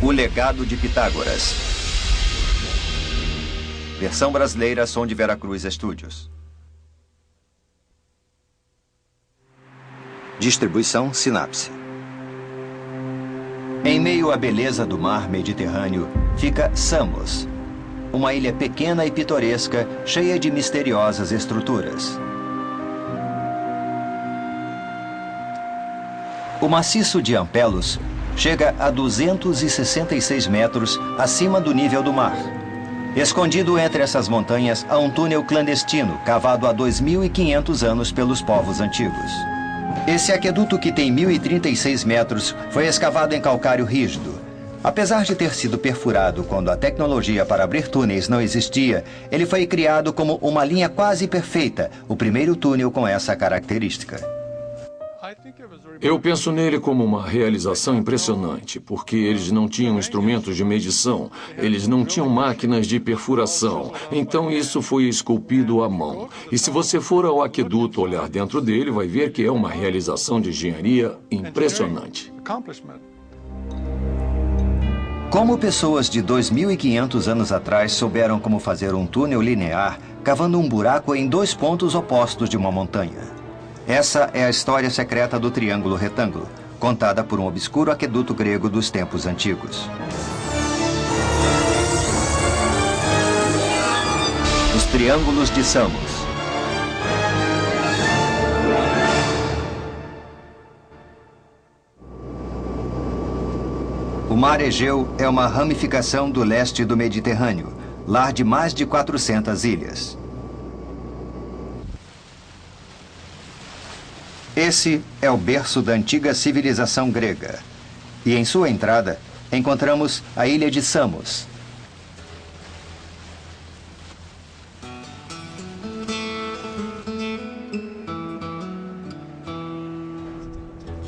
O Legado de Pitágoras. Versão brasileira, Som de Veracruz Studios. Distribuição Sinapse. Em meio à beleza do mar Mediterrâneo, fica Samos, uma ilha pequena e pitoresca, cheia de misteriosas estruturas. O maciço de Ampelos chega a 266 metros acima do nível do mar. Escondido entre essas montanhas há um túnel clandestino cavado há 2.500 anos pelos povos antigos. Esse aqueduto, que tem 1.036 metros, foi escavado em calcário rígido. Apesar de ter sido perfurado quando a tecnologia para abrir túneis não existia, ele foi criado como uma linha quase perfeita, o primeiro túnel com essa característica. Eu penso nele como uma realização impressionante, porque eles não tinham instrumentos de medição, eles não tinham máquinas de perfuração, então isso foi esculpido à mão. E se você for ao aqueduto olhar dentro dele, vai ver que é uma realização de engenharia impressionante. Como pessoas de 2.500 anos atrás souberam como fazer um túnel linear, cavando um buraco em dois pontos opostos de uma montanha? Essa é a história secreta do Triângulo Retângulo, contada por um obscuro aqueduto grego dos tempos antigos. Os Triângulos de Samos. O Mar Egeu é uma ramificação do leste do Mediterrâneo, lar de mais de 400 ilhas. Esse é o berço da antiga civilização grega. E em sua entrada, encontramos a ilha de Samos.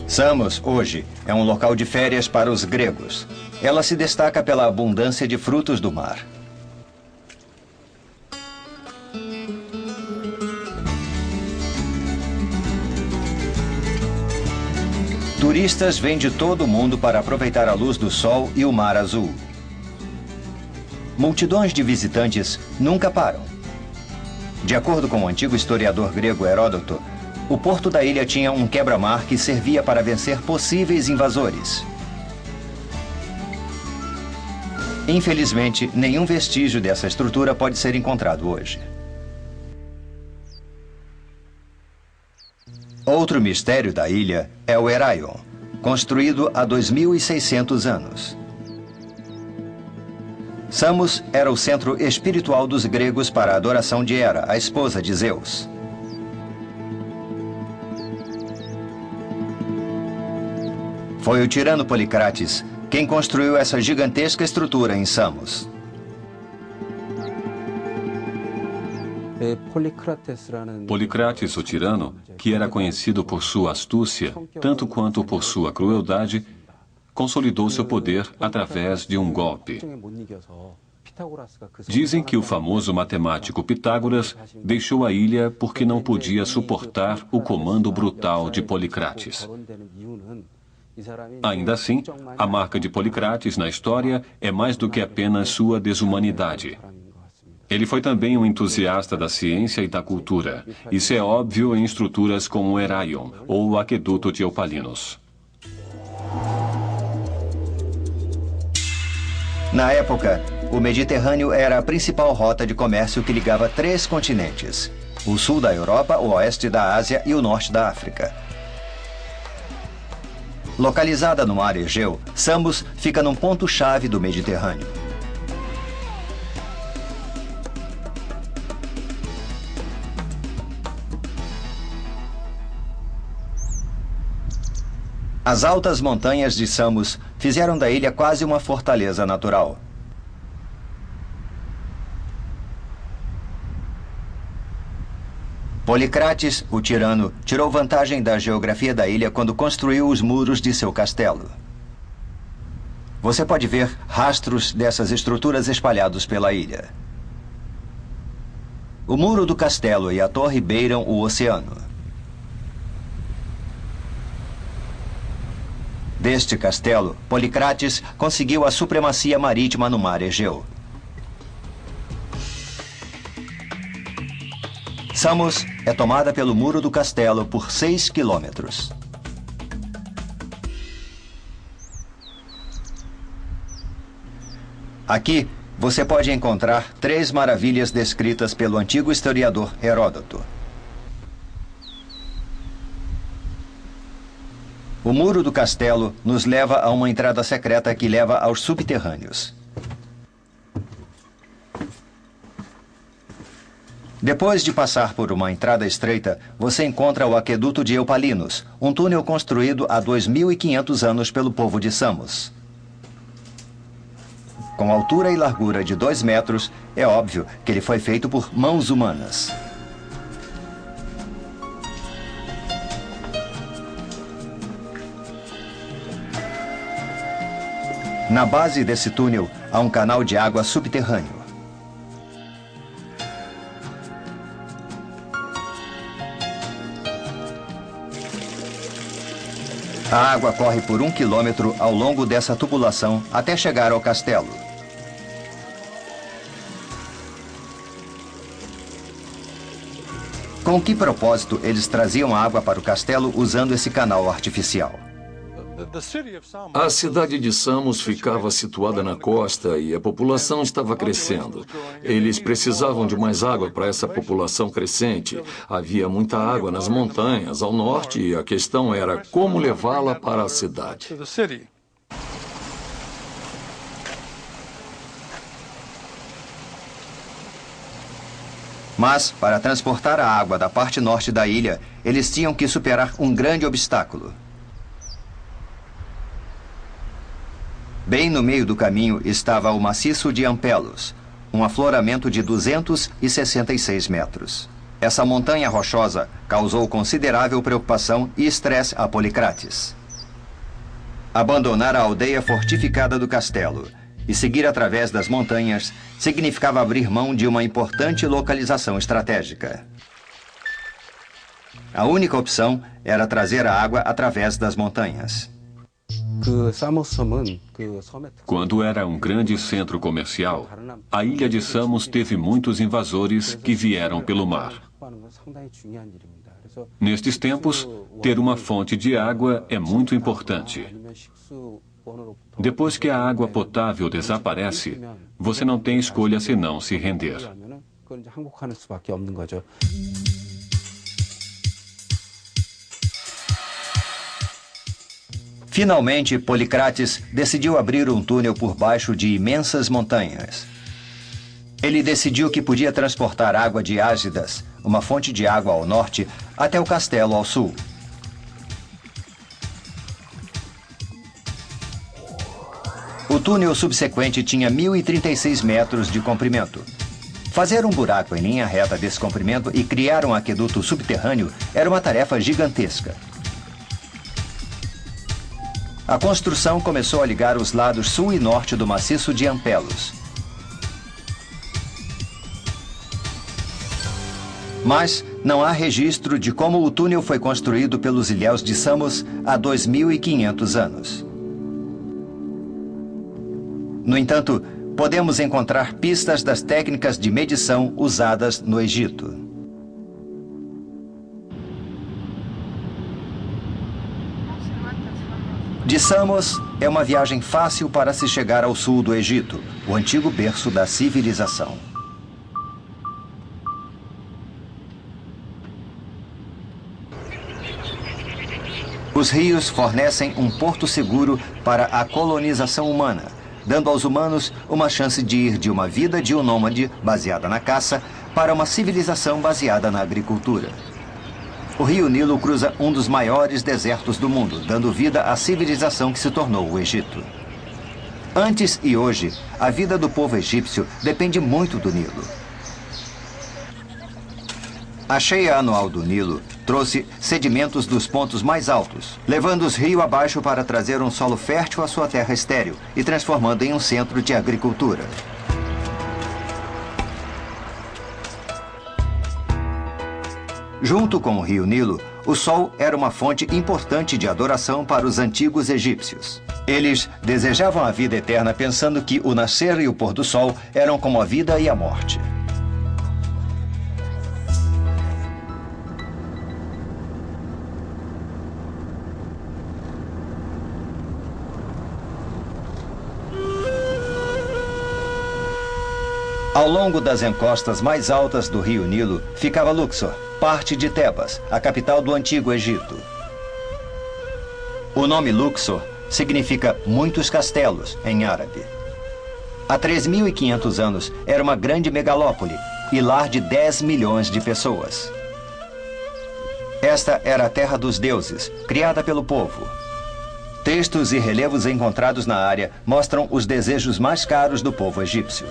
Samos, hoje, é um local de férias para os gregos. Ela se destaca pela abundância de frutos do mar. Turistas vêm de todo o mundo para aproveitar a luz do sol e o mar azul. Multidões de visitantes nunca param. De acordo com o antigo historiador grego Heródoto, o porto da ilha tinha um quebra-mar que servia para vencer possíveis invasores. Infelizmente, nenhum vestígio dessa estrutura pode ser encontrado hoje. Outro mistério da ilha é o Heraion, construído há 2.600 anos. Samos era o centro espiritual dos gregos para a adoração de Hera, a esposa de Zeus. Foi o tirano Policrates quem construiu essa gigantesca estrutura em Samos. Policrates, o tirano, que era conhecido por sua astúcia, tanto quanto por sua crueldade, consolidou seu poder através de um golpe. Dizem que o famoso matemático Pitágoras deixou a ilha porque não podia suportar o comando brutal de Policrates. Ainda assim, a marca de Policrates na história é mais do que apenas sua desumanidade. Ele foi também um entusiasta da ciência e da cultura. Isso é óbvio em estruturas como o Heraion, ou o Aqueduto de Eupalinos. Na época, o Mediterrâneo era a principal rota de comércio que ligava três continentes: o sul da Europa, o oeste da Ásia e o norte da África. Localizada no Mar Egeu, Samos fica num ponto-chave do Mediterrâneo. As altas montanhas de Samos fizeram da ilha quase uma fortaleza natural. Policrates, o tirano, tirou vantagem da geografia da ilha quando construiu os muros de seu castelo. Você pode ver rastros dessas estruturas espalhados pela ilha. O muro do castelo e a torre beiram o oceano. Deste castelo, Policrates conseguiu a supremacia marítima no mar Egeu. Samos é tomada pelo muro do castelo por 6 quilômetros. Aqui, você pode encontrar 3 maravilhas descritas pelo antigo historiador Heródoto. O muro do castelo nos leva a uma entrada secreta que leva aos subterrâneos. Depois de passar por uma entrada estreita, você encontra o aqueduto de Eupalinos, um túnel construído há 2.500 anos pelo povo de Samos. Com altura e largura de 2 metros, é óbvio que ele foi feito por mãos humanas. Na base desse túnel, há um canal de água subterrâneo. A água corre por 1 quilômetro ao longo dessa tubulação até chegar ao castelo. Com que propósito eles traziam água para o castelo usando esse canal artificial? A cidade de Samos ficava situada na costa e a população estava crescendo. Eles precisavam de mais água para essa população crescente. Havia muita água nas montanhas ao norte e a questão era como levá-la para a cidade. Mas, para transportar a água da parte norte da ilha, eles tinham que superar um grande obstáculo. Bem no meio do caminho estava o maciço de Ampelos, um afloramento de 266 metros. Essa montanha rochosa causou considerável preocupação e estresse a Policrates. Abandonar a aldeia fortificada do castelo e seguir através das montanhas significava abrir mão de uma importante localização estratégica. A única opção era trazer a água através das montanhas. Quando era um grande centro comercial, a ilha de Samos teve muitos invasores que vieram pelo mar. Nestes tempos, ter uma fonte de água é muito importante. Depois que a água potável desaparece, você não tem escolha senão se render. Finalmente, Policrates decidiu abrir um túnel por baixo de imensas montanhas. Ele decidiu que podia transportar água de Ágidas, uma fonte de água ao norte, até o castelo ao sul. O túnel subsequente tinha 1.036 metros de comprimento. Fazer um buraco em linha reta desse comprimento e criar um aqueduto subterrâneo era uma tarefa gigantesca. A construção começou a ligar os lados sul e norte do maciço de Ampelos. Mas não há registro de como o túnel foi construído pelos ilhéus de Samos há 2.500 anos. No entanto, podemos encontrar pistas das técnicas de medição usadas no Egito. De Samos é uma viagem fácil para se chegar ao sul do Egito, o antigo berço da civilização. Os rios fornecem um porto seguro para a colonização humana, dando aos humanos uma chance de ir de uma vida de um nômade baseada na caça para uma civilização baseada na agricultura. O rio Nilo cruza um dos maiores desertos do mundo, dando vida à civilização que se tornou o Egito. Antes e hoje, a vida do povo egípcio depende muito do Nilo. A cheia anual do Nilo trouxe sedimentos dos pontos mais altos, levando-os rio abaixo para trazer um solo fértil à sua terra estéril e transformando em um centro de agricultura. Junto com o rio Nilo, o sol era uma fonte importante de adoração para os antigos egípcios. Eles desejavam a vida eterna pensando que o nascer e o pôr do sol eram como a vida e a morte. Ao longo das encostas mais altas do rio Nilo ficava Luxor, parte de Tebas, a capital do Antigo Egito. O nome Luxor significa muitos castelos em árabe. Há 3.500 anos era uma grande megalópole e lar de 10 milhões de pessoas. Esta era a terra dos deuses, criada pelo povo. Textos e relevos encontrados na área mostram os desejos mais caros do povo egípcio.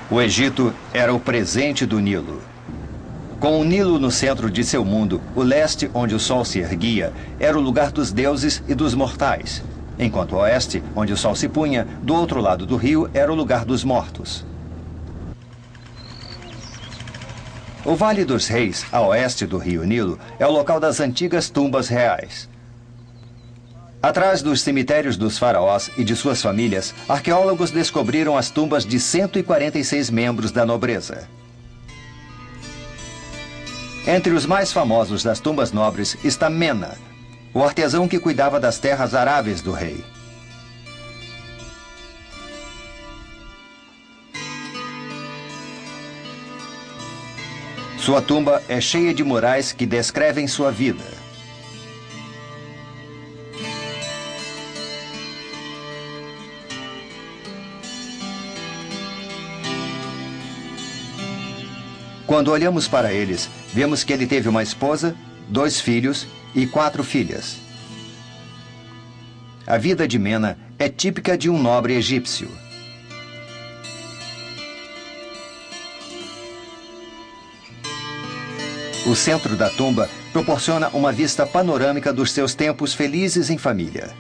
O Egito era o presente do Nilo. Com o Nilo no centro de seu mundo, o leste, onde o sol se erguia, era o lugar dos deuses e dos mortais, enquanto o oeste, onde o sol se punha, do outro lado do rio, era o lugar dos mortos. O Vale dos Reis, a oeste do rio Nilo, é o local das antigas tumbas reais. Atrás dos cemitérios dos faraós e de suas famílias, arqueólogos descobriram as tumbas de 146 membros da nobreza. Entre os mais famosos das tumbas nobres está Mena, o artesão que cuidava das terras aráveis do rei. Sua tumba é cheia de murais que descrevem sua vida. Quando olhamos para eles, vemos que ele teve uma esposa, 2 filhos e 4 filhas. A vida de Mena é típica de um nobre egípcio. O centro da tumba proporciona uma vista panorâmica dos seus tempos felizes em família.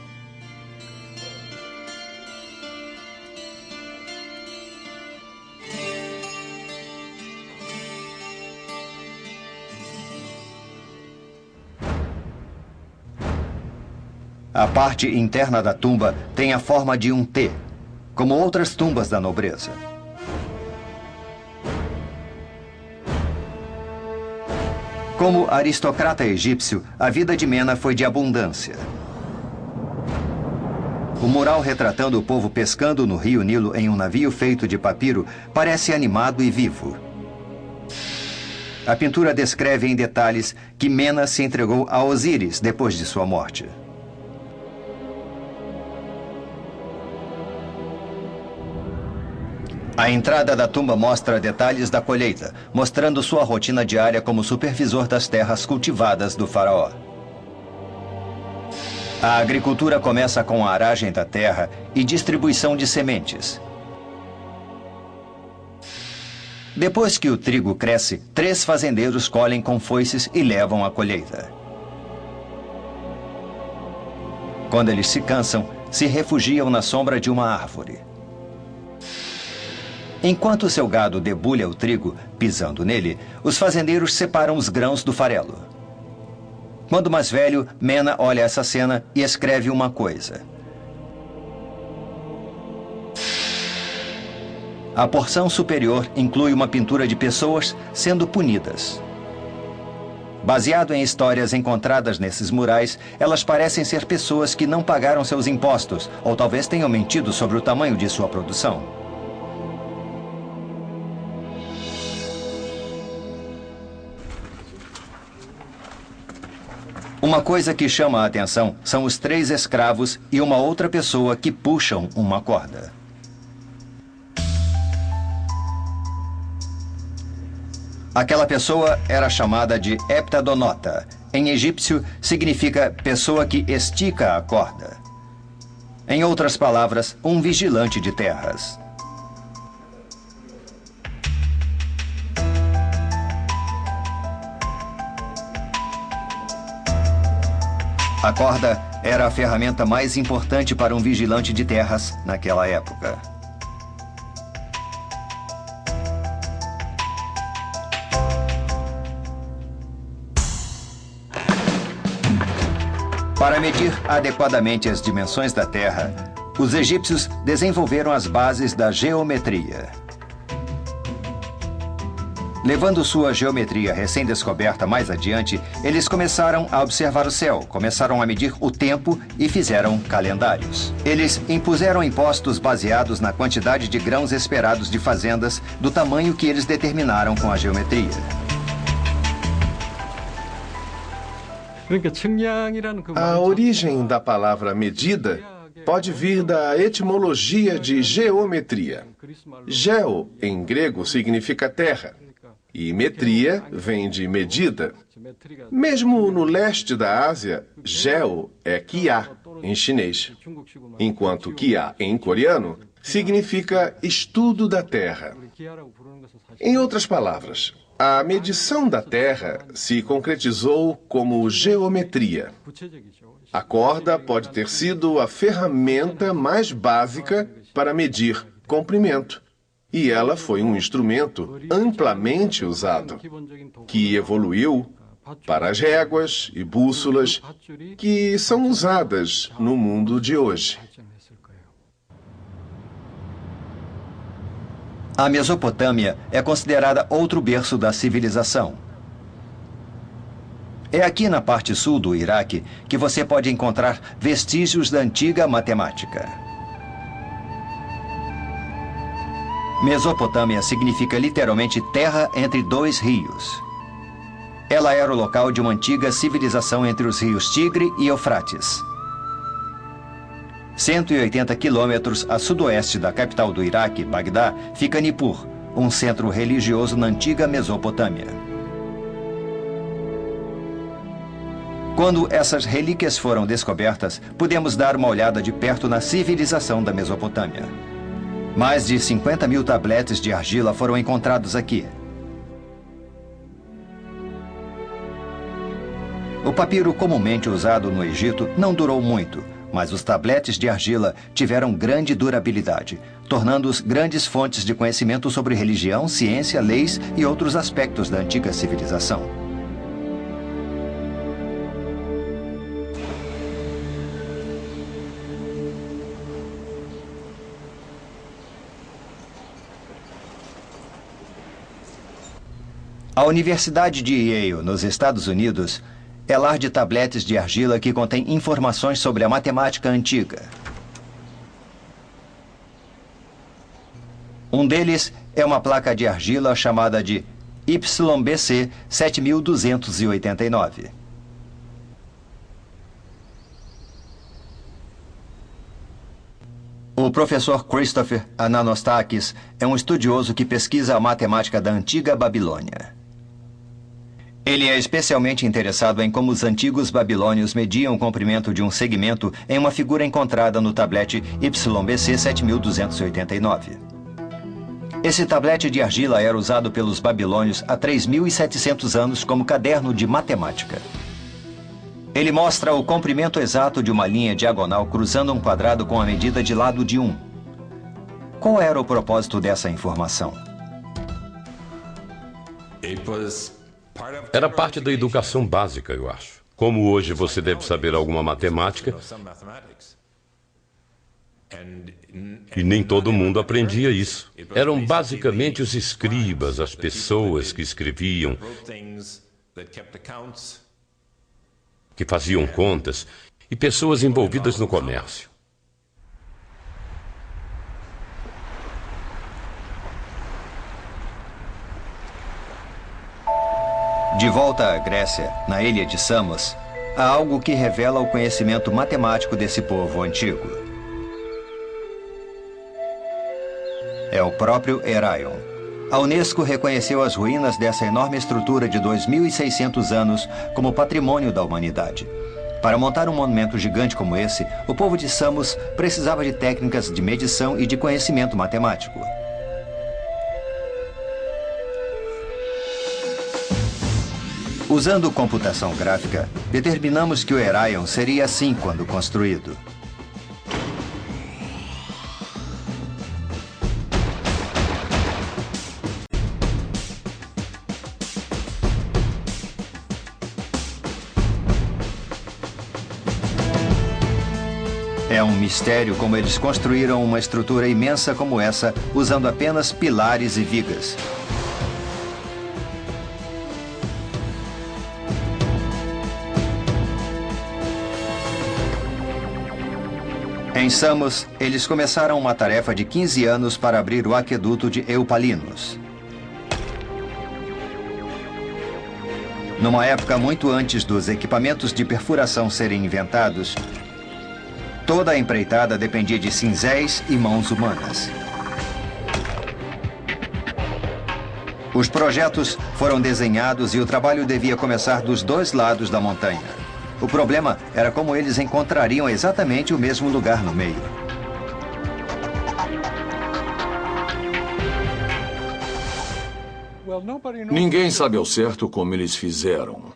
A parte interna da tumba tem a forma de um T, como outras tumbas da nobreza. Como aristocrata egípcio, a vida de Mena foi de abundância. O mural retratando o povo pescando no rio Nilo em um navio feito de papiro parece animado e vivo. A pintura descreve em detalhes que Mena se entregou a Osíris depois de sua morte. A entrada da tumba mostra detalhes da colheita, mostrando sua rotina diária como supervisor das terras cultivadas do faraó. A agricultura começa com a aragem da terra e distribuição de sementes. Depois que o trigo cresce, 3 fazendeiros colhem com foices e levam a colheita. Quando eles se cansam, se refugiam na sombra de uma árvore. Enquanto seu gado debulha o trigo, pisando nele, os fazendeiros separam os grãos do farelo. Quando mais velho, Mena olha essa cena e escreve uma coisa. A porção superior inclui uma pintura de pessoas sendo punidas. Baseado em histórias encontradas nesses murais, elas parecem ser pessoas que não pagaram seus impostos, ou talvez tenham mentido sobre o tamanho de sua produção. Uma coisa que chama a atenção são os 3 escravos e uma outra pessoa que puxam uma corda. Aquela pessoa era chamada de heptadonota. Em egípcio, significa pessoa que estica a corda. Em outras palavras, um vigilante de terras. A corda era a ferramenta mais importante para um vigilante de terras naquela época. Para medir adequadamente as dimensões da Terra, os egípcios desenvolveram as bases da geometria. Levando sua geometria recém-descoberta mais adiante, eles começaram a observar o céu, começaram a medir o tempo e fizeram calendários. Eles impuseram impostos baseados na quantidade de grãos esperados de fazendas do tamanho que eles determinaram com a geometria. A origem da palavra medida pode vir da etimologia de geometria. Geo, em grego, significa terra, e metria vem de medida. Mesmo no leste da Ásia, geo é kia, em chinês, enquanto kia, em coreano, significa estudo da terra. Em outras palavras, a medição da Terra se concretizou como geometria. A corda pode ter sido a ferramenta mais básica para medir comprimento, e ela foi um instrumento amplamente usado, que evoluiu para as réguas e bússolas que são usadas no mundo de hoje. A Mesopotâmia é considerada outro berço da civilização. É aqui na parte sul do Iraque que você pode encontrar vestígios da antiga matemática. Mesopotâmia significa literalmente terra entre dois rios. Ela era o local de uma antiga civilização entre os rios Tigre e Eufrates. 180 quilômetros a sudoeste da capital do Iraque, Bagdá, fica Nippur, um centro religioso na antiga Mesopotâmia. Quando essas relíquias foram descobertas, pudemos dar uma olhada de perto na civilização da Mesopotâmia. Mais de 50 mil tabletes de argila foram encontrados aqui. O papiro comumente usado no Egito não durou muito, mas os tabletes de argila tiveram grande durabilidade, tornando-os grandes fontes de conhecimento sobre religião, ciência, leis e outros aspectos da antiga civilização. A Universidade de Yale, nos Estados Unidos, é lar de tabletes de argila que contém informações sobre a matemática antiga. Um deles é uma placa de argila chamada de YBC 7289. O professor Christopher Ananostakis é um estudioso que pesquisa a matemática da antiga Babilônia. Ele é especialmente interessado em como os antigos babilônios mediam o comprimento de um segmento em uma figura encontrada no tablete YBC 7289. Esse tablete de argila era usado pelos babilônios há 3.700 anos como caderno de matemática. Ele mostra o comprimento exato de uma linha diagonal cruzando um quadrado com a medida de lado de 1. Qual era o propósito dessa informação? Era parte da educação básica, eu acho. Como hoje você deve saber alguma matemática, e nem todo mundo aprendia isso. Eram basicamente os escribas, as pessoas que escreviam, que faziam contas, e pessoas envolvidas no comércio. De volta à Grécia, na ilha de Samos, há algo que revela o conhecimento matemático desse povo antigo. É o próprio Heraion. A Unesco reconheceu as ruínas dessa enorme estrutura de 2.600 anos como patrimônio da humanidade. Para montar um monumento gigante como esse, o povo de Samos precisava de técnicas de medição e de conhecimento matemático. Usando computação gráfica, determinamos que o Heraion seria assim quando construído. É um mistério como eles construíram uma estrutura imensa como essa, usando apenas pilares e vigas. Em Samos, eles começaram uma tarefa de 15 anos para abrir o aqueduto de Eupalinos. Numa época muito antes dos equipamentos de perfuração serem inventados, toda a empreitada dependia de cinzéis e mãos humanas. Os projetos foram desenhados e o trabalho devia começar dos dois lados da montanha. O problema era como eles encontrariam exatamente o mesmo lugar no meio. Ninguém sabe ao certo como eles fizeram.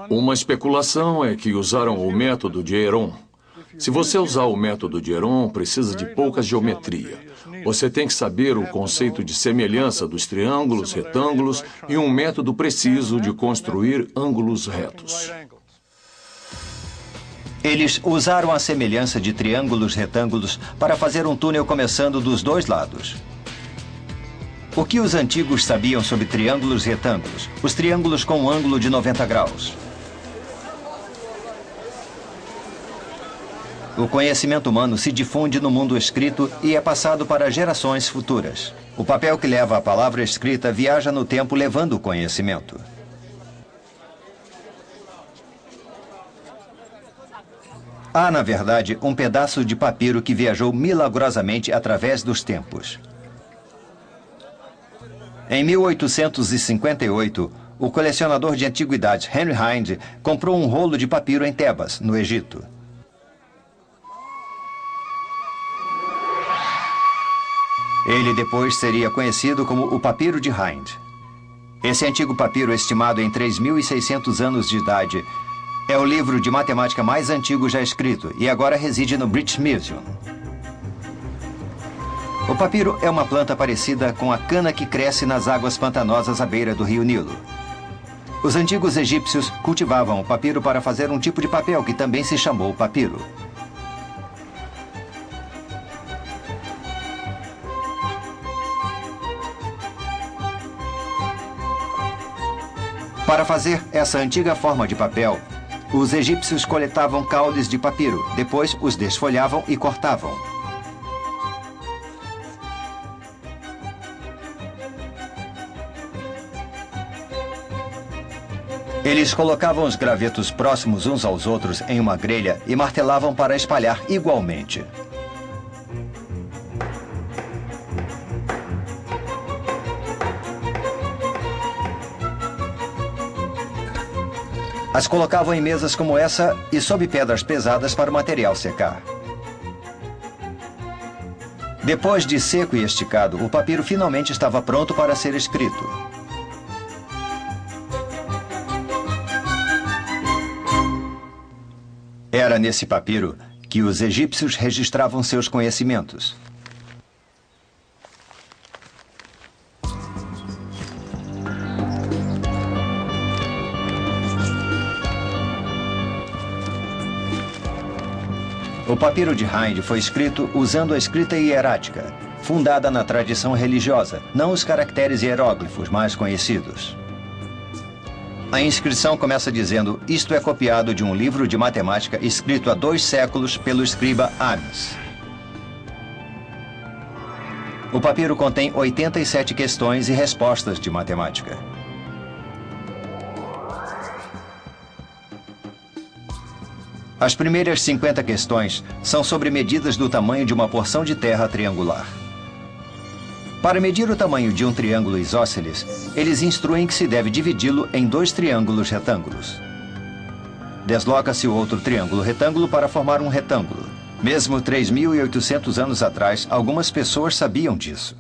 Uma especulação é que usaram o método de Heron. Se você usar o método de Heron, precisa de pouca geometria. Você tem que saber o conceito de semelhança dos triângulos, retângulos e um método preciso de construir ângulos retos. Eles usaram a semelhança de triângulos retângulos para fazer um túnel começando dos dois lados. O que os antigos sabiam sobre triângulos retângulos? Os triângulos com um ângulo de 90 graus. O conhecimento humano se difunde no mundo escrito e é passado para gerações futuras. O papel que leva a palavra escrita viaja no tempo levando o conhecimento. Há, na verdade, um pedaço de papiro que viajou milagrosamente através dos tempos. Em 1858, o colecionador de antiguidades Henry Hind comprou um rolo de papiro em Tebas, no Egito. Ele depois seria conhecido como o Papiro de Hind. Esse antigo papiro, estimado em 3.600 anos de idade, é o livro de matemática mais antigo já escrito e agora reside no British Museum. O papiro é uma planta parecida com a cana que cresce nas águas pantanosas à beira do rio Nilo. Os antigos egípcios cultivavam o papiro para fazer um tipo de papel que também se chamou papiro. Para fazer essa antiga forma de papel, os egípcios coletavam caules de papiro, depois os desfolhavam e cortavam. Eles colocavam os gravetos próximos uns aos outros em uma grelha e martelavam para espalhar igualmente. As colocavam em mesas como essa e sob pedras pesadas para o material secar. Depois de seco e esticado, o papiro finalmente estava pronto para ser escrito. Era nesse papiro que os egípcios registravam seus conhecimentos. O papiro de Hind foi escrito usando a escrita hierática, fundada na tradição religiosa, não os caracteres hieróglifos mais conhecidos. A inscrição começa dizendo: isto é copiado de um livro de matemática escrito há 2 séculos pelo escriba Ames. O papiro contém 87 questões e respostas de matemática. As primeiras 50 questões são sobre medidas do tamanho de uma porção de terra triangular. Para medir o tamanho de um triângulo isósceles, eles instruem que se deve dividi-lo em 2 triângulos retângulos. Desloca-se o outro triângulo retângulo para formar um retângulo. Mesmo 3.800 anos atrás, algumas pessoas sabiam disso.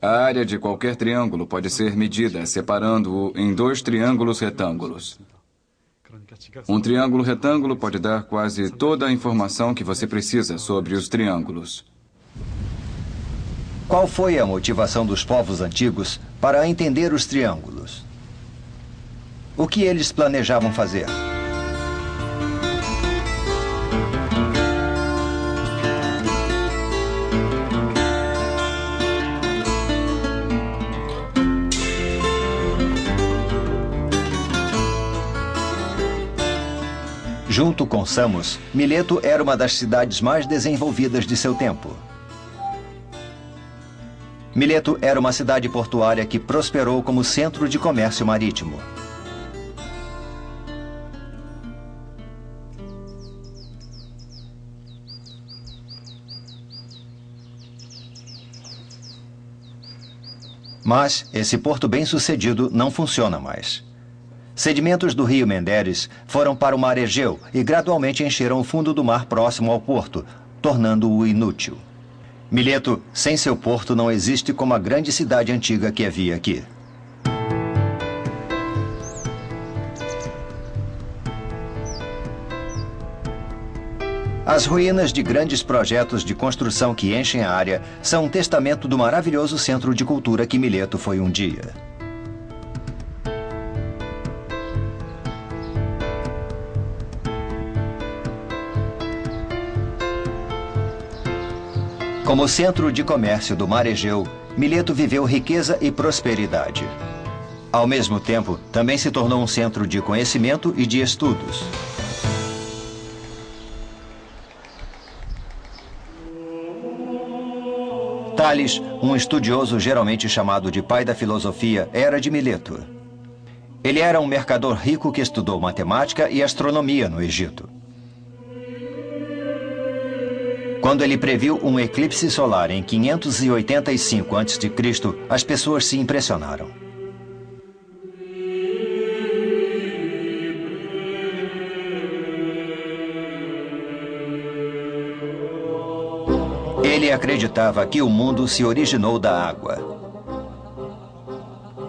A área de qualquer triângulo pode ser medida separando-o em 2 triângulos retângulos. Um triângulo retângulo pode dar quase toda a informação que você precisa sobre os triângulos. Qual foi a motivação dos povos antigos para entender os triângulos? O que eles planejavam fazer? Junto com Samos, Mileto era uma das cidades mais desenvolvidas de seu tempo. Mileto era uma cidade portuária que prosperou como centro de comércio marítimo. Mas esse porto bem-sucedido não funciona mais. Sedimentos do rio Menderes foram para o mar Egeu e gradualmente encheram o fundo do mar próximo ao porto, tornando-o inútil. Mileto, sem seu porto, não existe como a grande cidade antiga que havia aqui. As ruínas de grandes projetos de construção que enchem a área são um testamento do maravilhoso centro de cultura que Mileto foi um dia. Como centro de comércio do mar Egeu, Mileto viveu riqueza e prosperidade. Ao mesmo tempo, também se tornou um centro de conhecimento e de estudos. Tales, um estudioso geralmente chamado de pai da filosofia, era de Mileto. Ele era um mercador rico que estudou matemática e astronomia no Egito. Quando ele previu um eclipse solar em 585 a.C., as pessoas se impressionaram. Ele acreditava que o mundo se originou da água.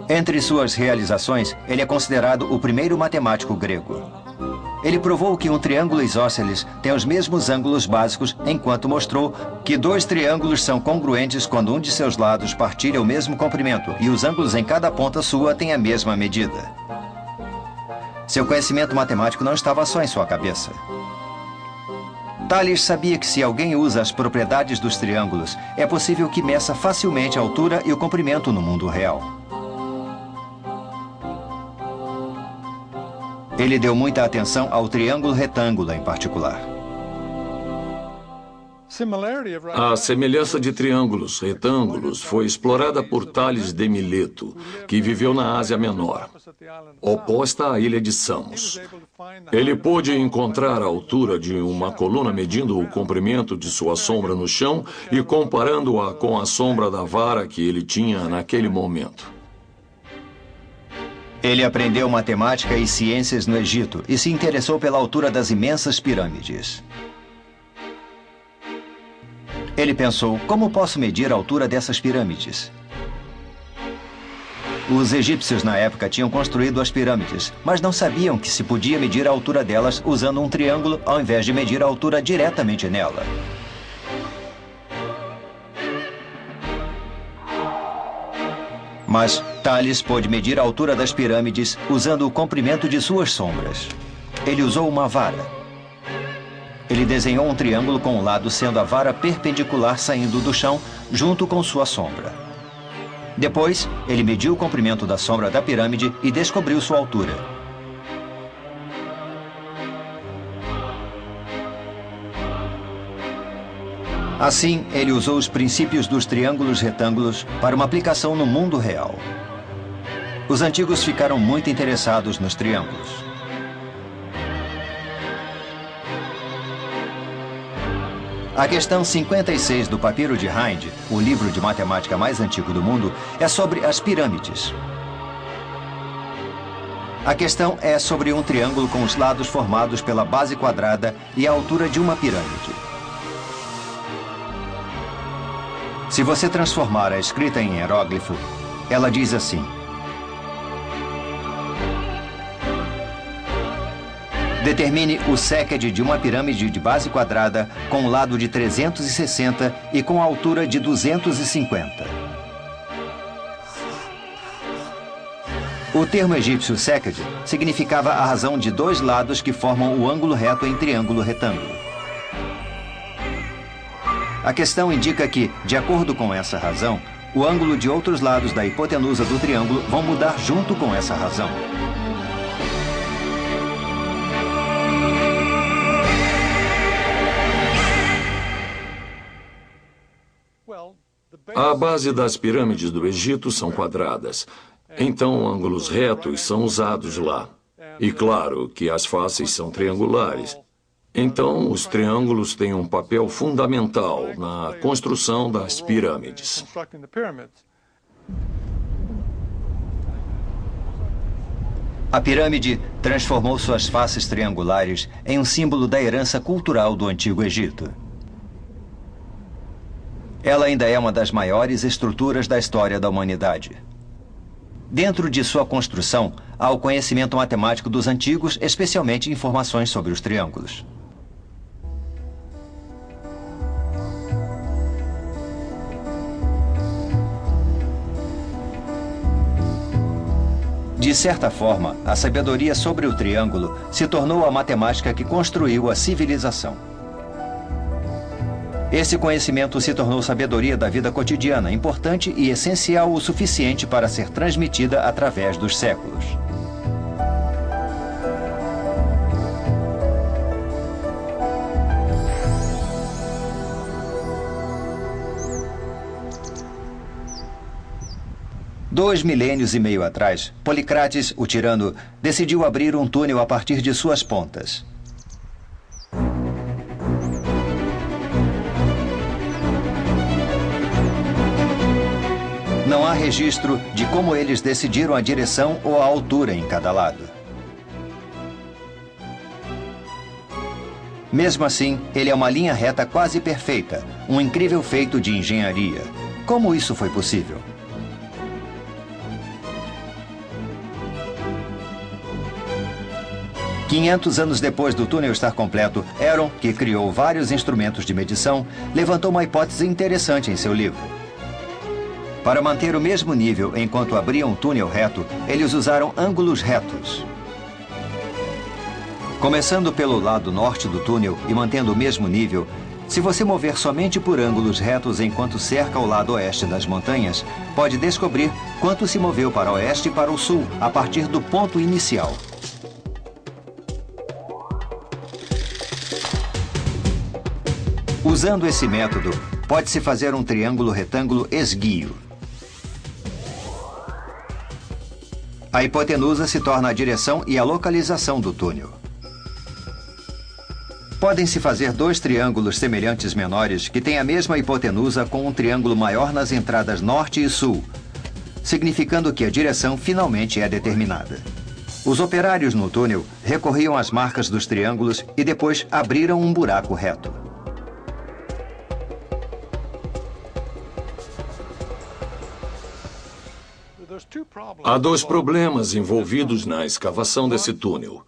Entre suas realizações, ele é considerado o primeiro matemático grego. Ele provou que um triângulo isósceles tem os mesmos ângulos básicos, enquanto mostrou que 2 triângulos são congruentes quando um de seus lados partilha o mesmo comprimento e os ângulos em cada ponta sua têm a mesma medida. Seu conhecimento matemático não estava só em sua cabeça. Tales sabia que se alguém usa as propriedades dos triângulos, é possível que meça facilmente a altura e o comprimento no mundo real. Ele deu muita atenção ao triângulo retângulo em particular. A semelhança de triângulos retângulos foi explorada por Tales de Mileto, que viveu na Ásia Menor, oposta à ilha de Samos. Ele pôde encontrar a altura de uma coluna medindo o comprimento de sua sombra no chão e comparando-a com a sombra da vara que ele tinha naquele momento. Ele aprendeu matemática e ciências no Egito e se interessou pela altura das imensas pirâmides. Ele pensou, como posso medir a altura dessas pirâmides? Os egípcios na época tinham construído as pirâmides, mas não sabiam que se podia medir a altura delas usando um triângulo ao invés de medir a altura diretamente nela. Mas Tales pôde medir a altura das pirâmides usando o comprimento de suas sombras. Ele usou uma vara. Ele desenhou um triângulo com o lado sendo a vara perpendicular saindo do chão junto com sua sombra. Depois, ele mediu o comprimento da sombra da pirâmide e descobriu sua altura. Assim, ele usou os princípios dos triângulos retângulos para uma aplicação no mundo real. Os antigos ficaram muito interessados nos triângulos. A questão 56 do Papiro de Hind, o livro de matemática mais antigo do mundo, é sobre as pirâmides. A questão é sobre um triângulo com os lados formados pela base quadrada e a altura de uma pirâmide. Se você transformar a escrita em hieróglifo, ela diz assim: determine o séquede de uma pirâmide de base quadrada com o lado de 360 e com a altura de 250. O termo egípcio séquede significava a razão de dois lados que formam o ângulo reto em triângulo retângulo. A questão indica que, de acordo com essa razão, o ângulo de outros lados da hipotenusa do triângulo vão mudar junto com essa razão. A base das pirâmides do Egito são quadradas, então ângulos retos são usados lá. E claro que as faces são triangulares. Então, os triângulos têm um papel fundamental na construção das pirâmides. A pirâmide transformou suas faces triangulares em um símbolo da herança cultural do Antigo Egito. Ela ainda é uma das maiores estruturas da história da humanidade. Dentro de sua construção, há o conhecimento matemático dos antigos, especialmente informações sobre os triângulos. De certa forma, a sabedoria sobre o triângulo se tornou a matemática que construiu a civilização. Esse conhecimento se tornou sabedoria da vida cotidiana, importante e essencial o suficiente para ser transmitida através dos séculos. Dois milênios e meio atrás, Policrates, o tirano, decidiu abrir um túnel a partir de suas pontas. Não há registro de como eles decidiram a direção ou a altura em cada lado. Mesmo assim, ele é uma linha reta quase perfeita, um incrível feito de engenharia. Como isso foi possível? $500 anos depois do túnel estar completo, Heron, que criou vários instrumentos de medição, levantou uma hipótese interessante em seu livro. Para manter o mesmo nível enquanto abriam um túnel reto, eles usaram ângulos retos. Começando pelo lado norte do túnel e mantendo o mesmo nível, se você mover somente por ângulos retos enquanto cerca o lado oeste das montanhas, pode descobrir quanto se moveu para o oeste e para o sul, a partir do ponto inicial. Usando esse método, pode-se fazer um triângulo retângulo esguio. A hipotenusa se torna a direção e a localização do túnel. Podem-se fazer dois triângulos semelhantes menores que têm a mesma hipotenusa com um triângulo maior nas entradas norte e sul, significando que a direção finalmente é determinada. Os operários no túnel recorriam às marcas dos triângulos e depois abriram um buraco reto. Há dois problemas envolvidos na escavação desse túnel.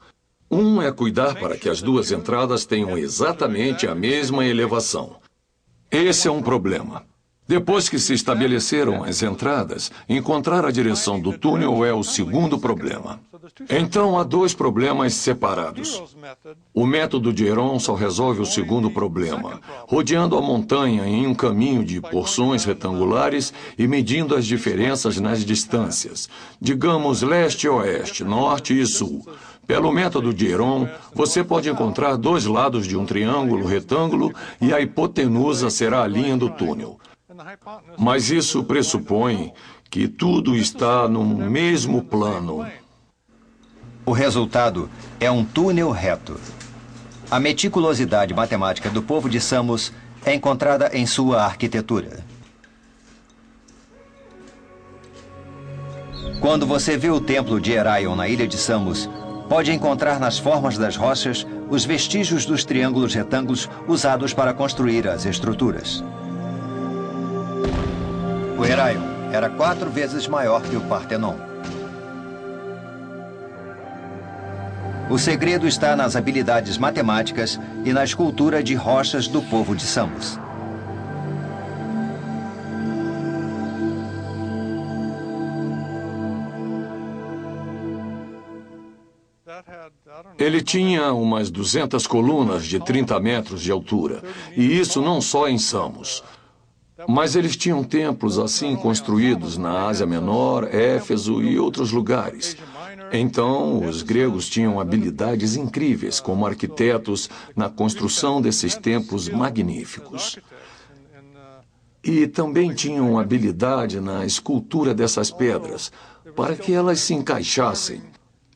Um é cuidar para que as duas entradas tenham exatamente a mesma elevação. Esse é um problema. Depois que se estabeleceram as entradas, encontrar a direção do túnel é o segundo problema. Então, há dois problemas separados. O método de Heron só resolve o segundo problema, rodeando a montanha em um caminho de porções retangulares e medindo as diferenças nas distâncias, digamos leste-oeste, norte e sul. Pelo método de Heron, você pode encontrar dois lados de um triângulo retângulo e a hipotenusa será a linha do túnel. Mas isso pressupõe que tudo está no mesmo plano. O resultado é um túnel reto. A meticulosidade matemática do povo de Samos é encontrada em sua arquitetura. Quando você vê o templo de Heraion na ilha de Samos, pode encontrar nas formas das rochas os vestígios dos triângulos retângulos usados para construir as estruturas. O Heraion era 4 vezes maior que o Partenon. O segredo está nas habilidades matemáticas e na escultura de rochas do povo de Samos. Ele tinha umas 200 colunas de 30 metros de altura, e isso não só em Samos. Mas eles tinham templos assim construídos na Ásia Menor, Éfeso e outros lugares. Então, os gregos tinham habilidades incríveis como arquitetos na construção desses templos magníficos. E também tinham habilidade na escultura dessas pedras, para que elas se encaixassem.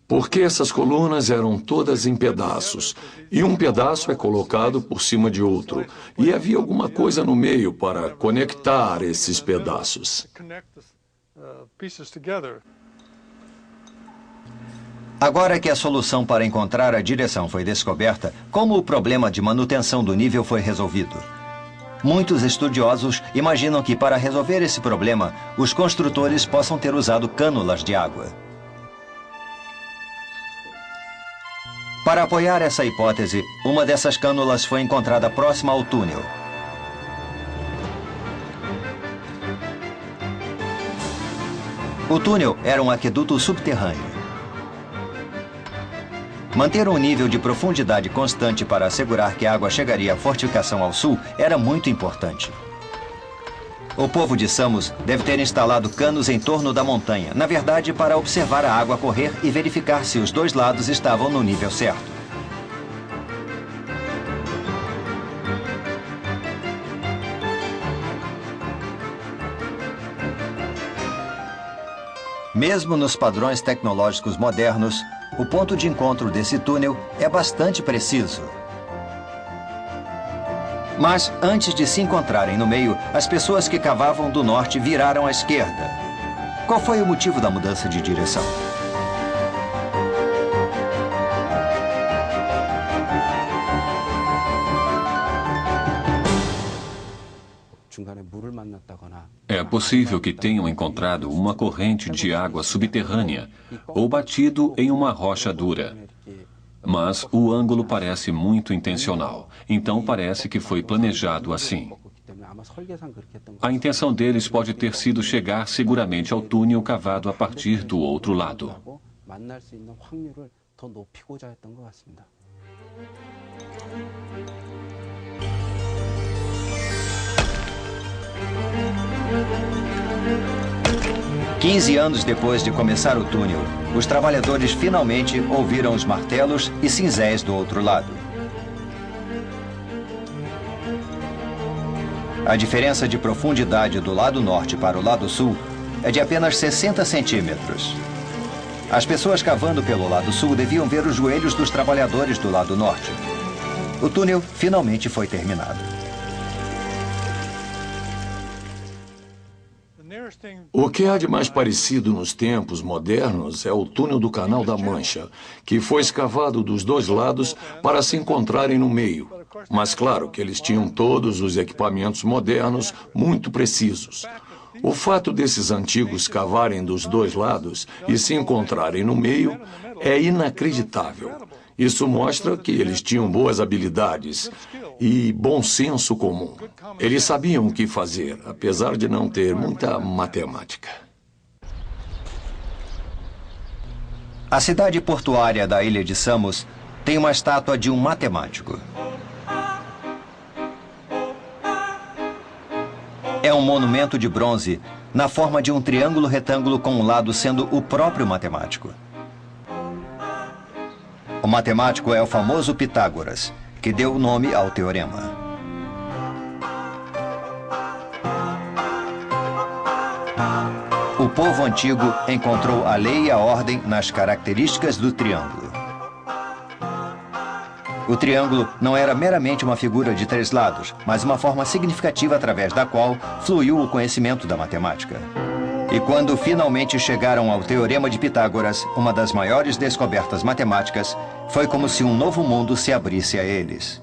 Porque essas colunas eram todas em pedaços, e um pedaço é colocado por cima de outro, e havia alguma coisa no meio para conectar esses pedaços. Agora que a solução para encontrar a direção foi descoberta, como o problema de manutenção do nível foi resolvido? Muitos estudiosos imaginam que, para resolver esse problema, os construtores possam ter usado cânulas de água. Para apoiar essa hipótese, uma dessas cânulas foi encontrada próxima ao túnel. O túnel era um aqueduto subterrâneo. Manter um nível de profundidade constante para assegurar que a água chegaria à fortificação ao sul era muito importante. O povo de Samos deve ter instalado canos em torno da montanha, na verdade, para observar a água correr e verificar se os dois lados estavam no nível certo. Mesmo nos padrões tecnológicos modernos, o ponto de encontro desse túnel é bastante preciso. Mas, antes de se encontrarem no meio, as pessoas que cavavam do norte viraram à esquerda. Qual foi o motivo da mudança de direção? É possível que tenham encontrado uma corrente de água subterrânea ou batido em uma rocha dura. Mas o ângulo parece muito intencional, então parece que foi planejado assim. A intenção deles pode ter sido chegar seguramente ao túnel cavado a partir do outro lado. Quinze anos depois de começar o túnel, os trabalhadores finalmente ouviram os martelos e cinzéis do outro lado. A diferença de profundidade do lado norte para o lado sul é de apenas 60 centímetros. As pessoas cavando pelo lado sul deviam ver os joelhos dos trabalhadores do lado norte. O túnel finalmente foi terminado. O que há de mais parecido nos tempos modernos é o túnel do Canal da Mancha, que foi escavado dos dois lados para se encontrarem no meio. Mas claro que eles tinham todos os equipamentos modernos muito precisos. O fato desses antigos cavarem dos dois lados e se encontrarem no meio é inacreditável. Isso mostra que eles tinham boas habilidades e bom senso comum. Eles sabiam o que fazer, apesar de não ter muita matemática. A cidade portuária da ilha de Samos tem uma estátua de um matemático. É um monumento de bronze na forma de um triângulo retângulo com um lado sendo o próprio matemático. O matemático é o famoso Pitágoras, que deu o nome ao teorema. O povo antigo encontrou a lei e a ordem nas características do triângulo. O triângulo não era meramente uma figura de 3 lados, mas uma forma significativa através da qual fluiu o conhecimento da matemática. E quando finalmente chegaram ao Teorema de Pitágoras, uma das maiores descobertas matemáticas, foi como se um novo mundo se abrisse a eles.